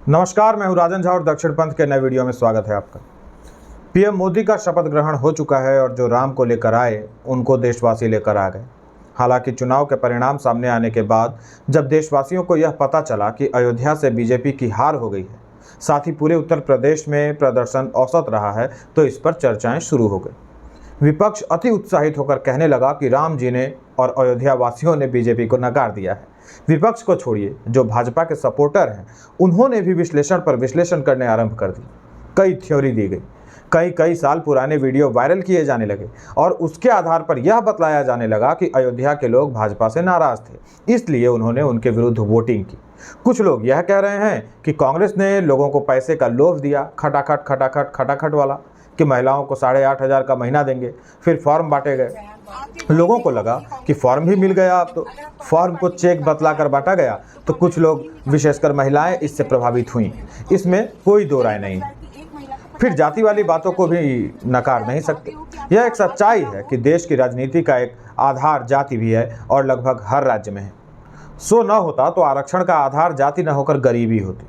नमस्कार, मैं हूं राजन झा और दक्षिण पंथ के नए वीडियो में स्वागत है आपका। पीएम मोदी का शपथ ग्रहण हो चुका है और जो राम को लेकर आए उनको देशवासी लेकर आ गए। हालांकि चुनाव के परिणाम सामने आने के बाद जब देशवासियों को यह पता चला कि अयोध्या से बीजेपी की हार हो गई है, साथ ही पूरे उत्तर प्रदेश में प्रदर्शन औसत रहा है, तो इस पर चर्चाएं शुरू हो गई। विपक्ष अति उत्साहित होकर कहने लगा कि राम जी ने और अयोध्या वासियों ने बीजेपी को नकार दिया है। विपक्ष को छोड़िए, जो भाजपा के सपोर्टर हैं उन्होंने भी विश्लेषण पर विश्लेषण करने आरंभ कर दी। कई थ्योरी दी गई, कई साल पुराने वीडियो वायरल किए जाने लगे और उसके आधार पर यह बतलाया जाने लगा कि अयोध्या के लोग भाजपा से नाराज थे, इसलिए उन्होंने उनके विरुद्ध वोटिंग की। कुछ लोग यह कह रहे हैं कि कांग्रेस ने लोगों को पैसे का लोभ दिया, खटाखट वाला, कि महिलाओं को 8,500 का महीना देंगे, फिर फॉर्म बांटे गए। लोगों को लगा कि फॉर्म भी मिल गया, अब तो फॉर्म को चेक बतलाकर बांटा गया, तो कुछ लोग विशेषकर महिलाएं इससे प्रभावित हुईं। इसमें कोई दो राय नहीं। फिर जाति वाली बातों को भी नकार नहीं सकते। यह एक सच्चाई है कि देश की राजनीति का एक आधार जाति भी है और लगभग हर राज्य में है। सो न होता तो आरक्षण का आधार जाति न होकर गरीबी होती।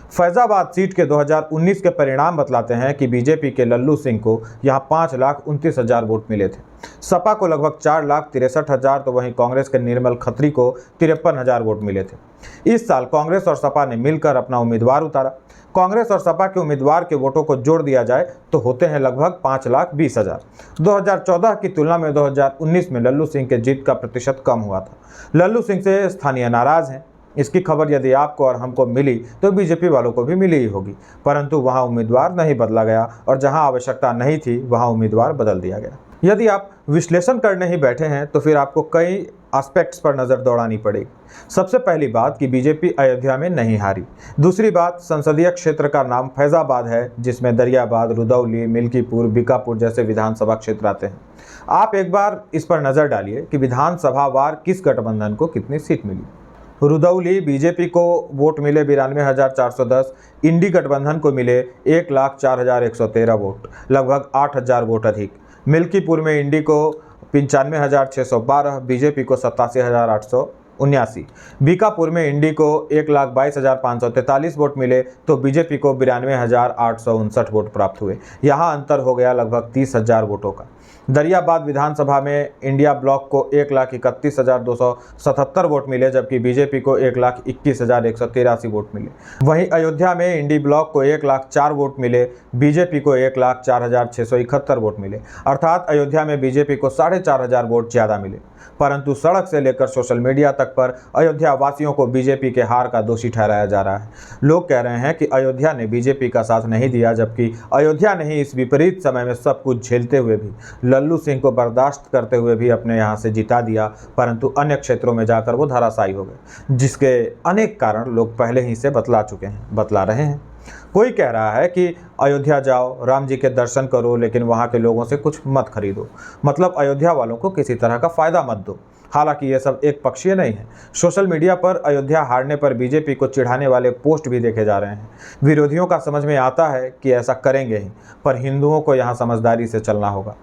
फैजाबाद सीट के 2019 के परिणाम बतलाते हैं कि बीजेपी के लल्लू सिंह को यहां 5,29,000 वोट मिले थे। सपा को लगभग 4,63,000, तो वहीं कांग्रेस के निर्मल खत्री को 53,000 वोट मिले थे। इस साल कांग्रेस और सपा ने मिलकर अपना उम्मीदवार उतारा। कांग्रेस और सपा के उम्मीदवार के वोटों को जोड़ दिया जाए तो होते हैं लगभग 5,20,000। 2014 की तुलना में 2019 में लल्लू सिंह के जीत का प्रतिशत कम हुआ था। लल्लू सिंह से स्थानीय नाराज हैं। इसकी खबर यदि आपको और हमको मिली तो बीजेपी वालों को भी मिली ही होगी, परंतु वहां उम्मीदवार नहीं बदला गया और जहां आवश्यकता नहीं थी वहां उम्मीदवार बदल दिया गया। यदि आप विश्लेषण करने ही बैठे हैं तो फिर आपको कई एस्पेक्ट्स पर नज़र दौड़ानी पड़ेगी। सबसे पहली बात कि बीजेपी अयोध्या में नहीं हारी। दूसरी बात, संसदीय क्षेत्र का नाम फैजाबाद है, जिसमें दरियाबाद, रुदौली, मिल्कीपुर, बीकापुर जैसे विधानसभा क्षेत्र आते हैं। आप एक बार इस पर नज़र डालिए कि विधानसभा वार किस गठबंधन को कितनी सीट मिली। रुदौली बीजेपी को वोट मिले 92,410, इंडी गठबंधन को मिले 1,04,113 वोट, लगभग 8,000 वोट अधिक। मिल्कीपुर में इंडी को 95,612, बीजेपी को 87,879। बीकापुर में इंडी को 1,22,543 वोट मिले तो बीजेपी को 92,859 वोट प्राप्त हुए। यहाँ अंतर हो गया लगभग 30,000 वोटों का। दरियाबाद विधानसभा में इंडिया ब्लॉक को 1,31,277 वोट मिले, जबकि बीजेपी को 1,21,183 वोट मिले। वहीं अयोध्या में इंडी ब्लॉक को 1,04,000 वोट मिले, बीजेपी को 1,04,671 वोट मिले। अर्थात अयोध्या में बीजेपी को 4,500 वोट ज़्यादा मिले। परंतु सड़क से लेकर सोशल मीडिया तक पर अयोध्या वासियों को बीजेपी के हार का दोषी ठहराया जा रहा है। लोग कह रहे हैं कि अयोध्या ने बीजेपी का साथ नहीं दिया, जबकि अयोध्या ने ही इस विपरीत समय में सब कुछ झेलते हुए भी, लल्लू सिंह को बर्दाश्त करते हुए भी अपने यहाँ से जिता दिया, परंतु अन्य क्षेत्रों में जाकर वो धराशायी हो गए, जिसके अनेक कारण लोग पहले ही से बतला रहे हैं। कोई कह रहा है कि अयोध्या जाओ, राम जी के दर्शन करो, लेकिन वहाँ के लोगों से कुछ मत खरीदो, मतलब अयोध्या वालों को किसी तरह का फ़ायदा मत दो। हालांकि ये सब एक पक्षीय नहीं है। सोशल मीडिया पर अयोध्या हारने पर बीजेपी को चिढ़ाने वाले पोस्ट भी देखे जा रहे हैं। विरोधियों का समझ में आता है कि ऐसा करेंगे ही, पर हिंदुओं को यहाँ समझदारी से चलना होगा।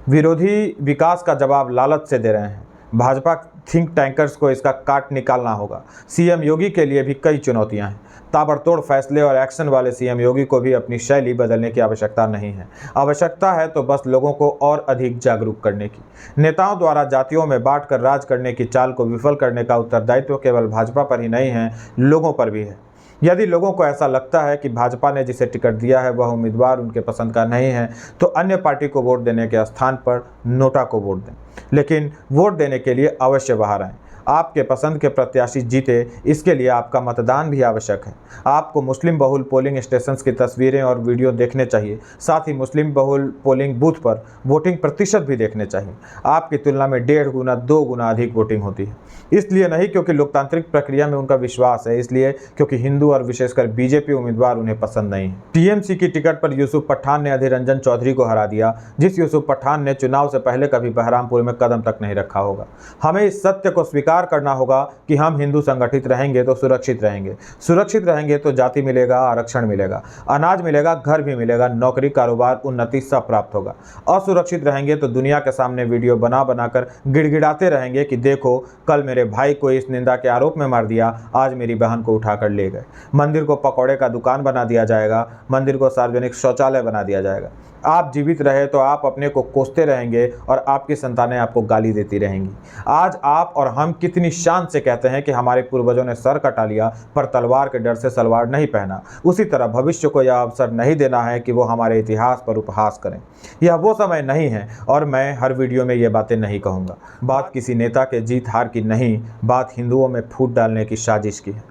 विरोधी विकास का जवाब लालच से दे रहे हैं। भाजपा थिंक टैंकर्स को इसका काट निकालना होगा। सीएम योगी के लिए भी कई चुनौतियां हैं। ताबड़तोड़ फैसले और एक्शन वाले सीएम योगी को भी अपनी शैली बदलने की आवश्यकता नहीं है। आवश्यकता है तो बस लोगों को और अधिक जागरूक करने की। नेताओं द्वारा जातियों में बांटकर राज करने की चाल को विफल करने का उत्तरदायित्व केवल भाजपा पर ही नहीं है, लोगों पर भी है। यदि लोगों को ऐसा लगता है कि भाजपा ने जिसे टिकट दिया है वह उम्मीदवार उनके पसंद का नहीं है, तो अन्य पार्टी को वोट देने के स्थान पर नोटा को वोट दें, लेकिन वोट देने के लिए अवश्य बाहर आएं। आपके पसंद के प्रत्याशी जीते, इसके लिए आपका मतदान भी आवश्यक है। आपको मुस्लिम बहुल पोलिंग स्टेशंस की तस्वीरें और वीडियो देखने चाहिए। साथ ही मुस्लिम बहुल पोलिंग बूथ पर वोटिंग प्रतिशत भी देखने चाहिए। आपकी तुलना में 1.5 गुना 2 गुना अधिक वोटिंग होती है। इसलिए नहीं क्योंकि लोकतांत्रिक प्रक्रिया में उनका विश्वास है, इसलिए क्योंकि हिंदू और विशेषकर बीजेपी उम्मीदवार उन्हें पसंद नहीं है। टीएमसी की टिकट पर यूसुफ पठान ने अधीर रंजन चौधरी को हरा दिया, जिस यूसुफ पठान ने चुनाव से पहले कभी बहरामपुर में कदम तक नहीं रखा होगा। हमें इस सत्य को स्वीकार स्वीकार करना होगा कि हम हिंदू संगठित रहेंगे तो सुरक्षित रहेंगे, सुरक्षित रहेंगे तो जाति मिलेगा, आरक्षण मिलेगा, अनाज मिलेगा, घर भी मिलेगा, नौकरी, कारोबार, उन्नति सब प्राप्त होगा। असुरक्षित रहेंगे तो दुनिया के सामने वीडियो बना बनाकर गिड़गिड़ाते रहेंगे कि देखो कल मेरे भाई को इस निंदा के आरोप में मार दिया, आज मेरी बहन को उठाकर ले गए। मंदिर को पकौड़े का दुकान बना दिया जाएगा, मंदिर को सार्वजनिक शौचालय बना दिया जाएगा। आप जीवित रहे तो आप अपने को कोसते रहेंगे और आपकी संतानें आपको गाली देती रहेंगी। आज आप और हम कितनी शान से कहते हैं कि हमारे पूर्वजों ने सर कटा लिया पर तलवार के डर से सलवार नहीं पहना। उसी तरह भविष्य को यह अवसर नहीं देना है कि वो हमारे इतिहास पर उपहास करें। यह वो समय नहीं है और मैं हर वीडियो में ये बातें नहीं कहूँगा। बात किसी नेता के जीत हार की नहीं, बात हिंदुओं में फूट डालने की साजिश की है।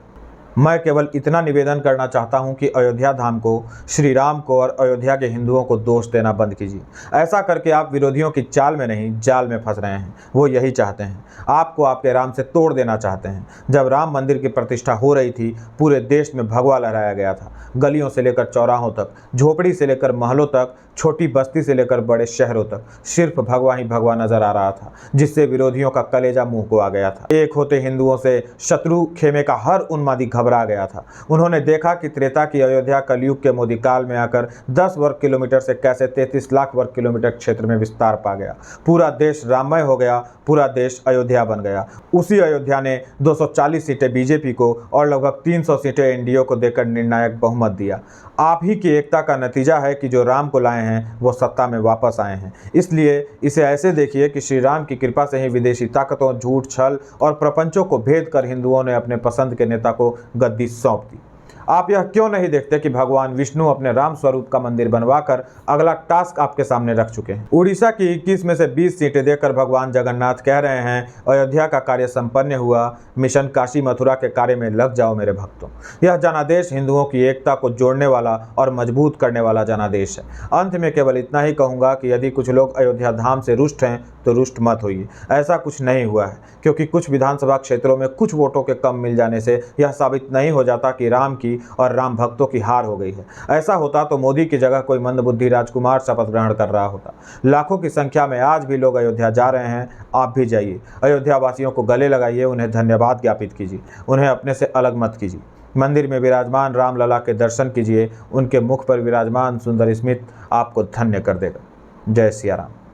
मैं केवल इतना निवेदन करना चाहता हूं कि अयोध्या धाम को, श्री राम को और अयोध्या के हिंदुओं को दोष देना बंद कीजिए। ऐसा करके आप विरोधियों की चाल में नहीं, जाल में फंस रहे हैं। वो यही चाहते हैं, आपको आपके राम से तोड़ देना चाहते हैं। जब राम मंदिर की प्रतिष्ठा हो रही थी, पूरे देश में भगवा लहराया गया था। गलियों से लेकर चौराहों तक, झोपड़ी से लेकर महलों तक, छोटी बस्ती से लेकर बड़े शहरों तक सिर्फ भगवा ही भगवा नजर आ रहा था, जिससे विरोधियों का कलेजा मुंह को आ गया था। एक होते हिंदुओं से शत्रु खेमे का हर उन्मादी घबरा गया था। उन्होंने देखा कि त्रेता की अयोध्या कलयुग के मोदी काल में आकर 10 वर्ग किलोमीटर से कैसे 33 लाख वर्ग किलोमीटर क्षेत्र में विस्तार पा गया। पूरा देश राममय हो गया, पूरा देश अयोध्या बन गया। उसी अयोध्या ने 240 सीटें बीजेपी को और लगभग 300 सीटें एनडीए को देकर निर्णायक बहुमत दिया। आप ही की एकता का नतीजा है कि जो राम को लाए हैं वो सत्ता में वापस आए हैं। इसलिए इसे ऐसे देखिए कि श्री राम की कृपा से ही विदेशी ताकतों, झूठ, छल और प्रपंचों को भेद कर हिंदुओं ने अपने पसंद के नेता को गद्दी सौंप दी। आप यह क्यों नहीं देखते कि भगवान विष्णु अपने राम स्वरूप का मंदिर बनवाकर अगला टास्क आपके सामने रख चुके हैं। उड़ीसा की 21 में से 20 सीटें देकर भगवान जगन्नाथ कह रहे हैं, अयोध्या का कार्य संपन्न हुआ, मिशन काशी मथुरा के कार्य में लग जाओ मेरे भक्तों। यह जनादेश हिंदुओं की एकता को जोड़ने वाला और मजबूत करने वाला जनादेश है। अंत में केवल इतना ही कहूँगा कि यदि कुछ लोग अयोध्या धाम से रुष्ट हैं तो रुष्ट मत होइए। ऐसा कुछ नहीं हुआ है, क्योंकि कुछ विधानसभा क्षेत्रों में कुछ वोटों के कम मिल जाने से यह साबित नहीं हो जाता कि राम की और राम भक्तों की हार हो गई है। ऐसा होता तो मोदी की जगह कोई मंदबुद्धि राजकुमार शपथ ग्रहण कर रहा होता। लाखों की संख्या में आज भी लोग अयोध्या जा रहे हैं, आप भी जाइए। अयोध्या वासियों को गले लगाइए, उन्हें धन्यवाद ज्ञापित कीजिए, उन्हें अपने से अलग मत कीजिए। मंदिर में विराजमान रामलला के दर्शन कीजिए, उनके मुख पर विराजमान सुंदर स्मित आपको धन्य कर देगा। जय सिया राम।